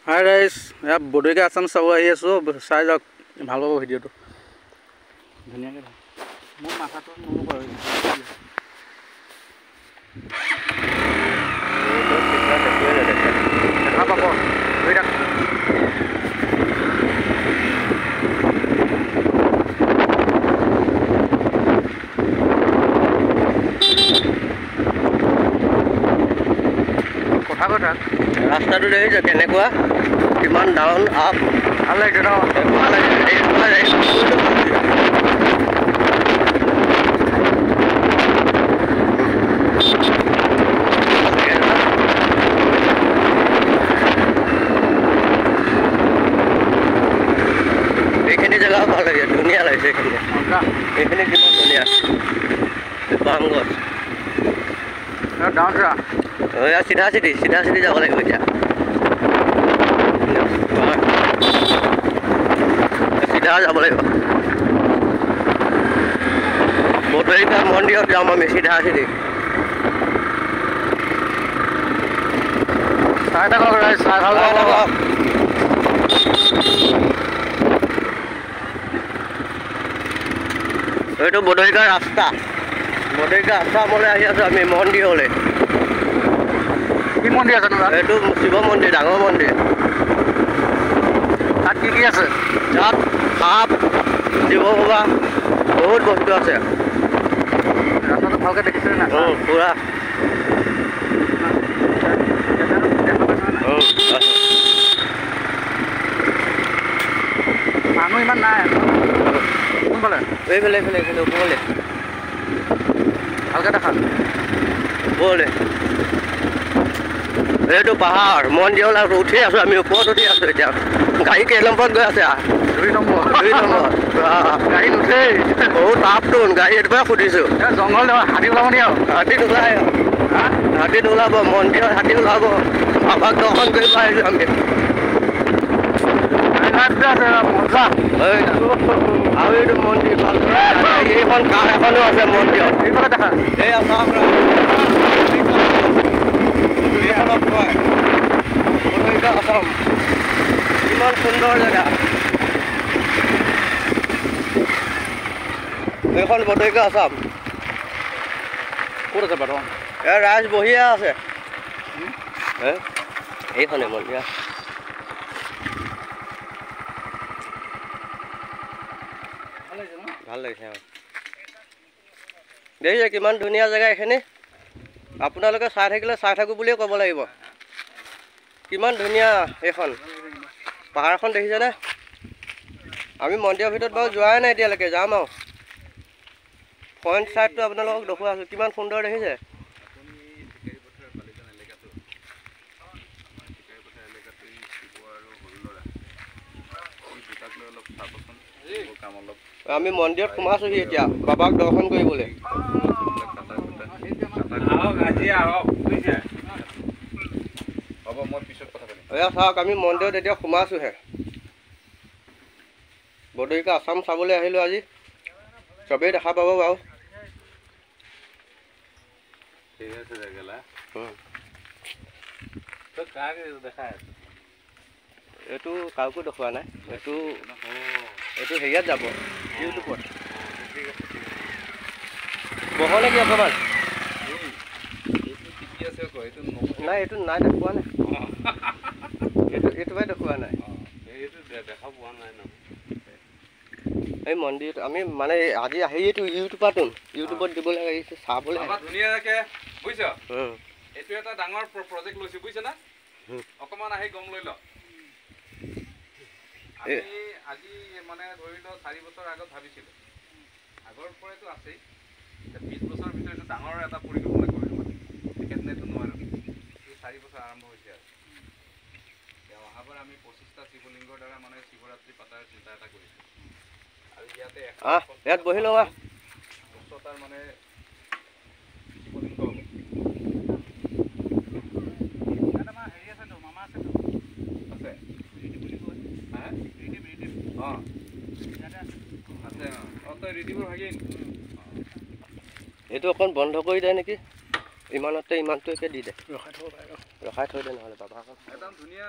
Hi guys, এয়া বৰদৈকা আছাম চাব আহি আছোঁ। চাই যাওক, ভাল পাব ভিডিঅ'টো। ধুনীয়াকৈ মোৰ মাথাটো নহ'ব দেখা পাব। কথা ৰাস্তাটো দেখিছে কেনেকুৱা, কিমান ডাউন আপ। ভাল লাগিছে ন? এইখিনি জেগাও ভাল লাগে, ধুনীয়া লাগিছে এইখিনি। এইখিনি কিমান ধুনীয়া পাম গছ। চিধা চিধি যাব লাগিব এতিয়া। চিধা যাব লাগিব। বৰদৈকা মন্দিৰত যাম আমি চিধা চিধি। চাই থাকক চাই থাকক। এইটো বৰদৈকাৰ ৰাস্তা। বৰদৈকা আছামলৈ আহি আছোঁ আমি মন্দিৰলৈ। কি মন্দিৰ আছে তাত? এইটো শিৱ মন্দিৰ, ডাঙৰ মন্দিৰ। তাত কি কি আছে? তাত সাপ, শিৱ বাবা, বহুত বস্তু আছে। ৰাস্তাটো ভালকৈ দেখিছে নাই? পুৰা মানুহ ইমান নাই। কোনফালে? এইফালে ওপৰলৈ ভালকৈ দেখা। ওপৰলৈ এইটো পাহাৰ। মন্দিৰলৈ উঠি আছোঁ আমি, ওপৰত উঠি আছোঁ এতিয়া। গাড়ী কেই নম্বৰত গৈ আছে? 2 নম্বৰ। গাড়ী নুঠেই, বহুত টাপটো। গাড়ী এইটোৰ পৰা সুধিছোঁ। জংঘল হাতী ওলাব নি? আৰু হাতী নোলায়। হাতী নোলাব, মন্দিৰত হাতী ওলাব। বাবাক দৰ্শন কৰিব আহিছোঁ আমি। আৰু এইটো মন্দিৰ ভাল। এইখন কাঠ এখনো আছে মন্দিৰত। এইফালে দেখা। এই আছাম আছাম কিমান সুন্দৰ জেগা। এইখন বৰদৈকা আছাম। ক'ত আছে বাৰু? এয়া ৰাইজ বহিয়ে আছে। এইখনে মন্দিৰ। ভাল লাগিছে। দেখিছে কিমান ধুনীয়া জেগা এইখিনি। আপোনালোকে চাই থাকিলে চাই থাকোঁ বুলিয়ে ক'ব লাগিব। কিমান ধুনীয়া এইখন পাহাৰখন দেখিছেনে? আমি মন্দিৰৰ ভিতৰত বাৰু যোৱাই নাই এতিয়ালৈকে, যাম আৰু। ফ্ৰণ্ট চাইডটো আপোনালোকক দেখুৱাই আছোঁ, কিমান সুন্দৰ দেখিছে। আমি মন্দিৰত সোমাইছোহি এতিয়া বাবাক দৰ্শন কৰিবলৈ। এয়া চাওক, আমি মন্দিৰত এতিয়া সোমাইছোহে। বৰদৈকা আছাম চাবলৈ আহিলোঁ আজি। চবেই দেখা পাব বাৰু। এইটো কাকো দেখুওৱা নাই। এইটো হেৰিয়াত যাব, ইউটিউবত। বহল নেকি অকণমান? নাই, এইটো নাই, দেখুওৱা নাই। এইটোৱে দেখুওৱা নাই। এই মন্দিৰত আমি মানে আজি আহিটো ইউটিউবত দিবলৈ আহিছোঁ, চাবলৈ। ধুনীয়াকৈ বুজিছ, এইটো এটা ডাঙৰ প্ৰজেক্ট লৈছোঁ বুজিছে না। অকণমান আহি গম লৈ ল। আমি আজি মানে ধৰি লওক 4 বছৰ আগত ভাবিছিলোঁ, আগৰ পৰাইতো আছেই। 20 বছৰৰ ভিতৰত এইটো ডাঙৰ এটা পৰিকল্পনা কৰিলোঁ মানে। সেইকাৰণেতো নোৱাৰোঁ, এই 4 বছৰ আৰম্ভ হৈছে আৰু। অহাবাৰ আমি 25টা শিৱলিংগৰ দ্বাৰা মানে শিৱৰাত্ৰি পাতাৰ চিন্তা এটা কৰিছোঁ। আৰু ইয়াত বহি লওঁ। উচ্চতাৰ মানে শিৱলিংগ হ'ব। এইটো অকণ বন্ধ কৰি দিয়ে নেকি? ইমানতে ইমানটোকে দি দে, ৰখাই থৈ দে নহ'লে বাবা। একদম ধুনীয়া।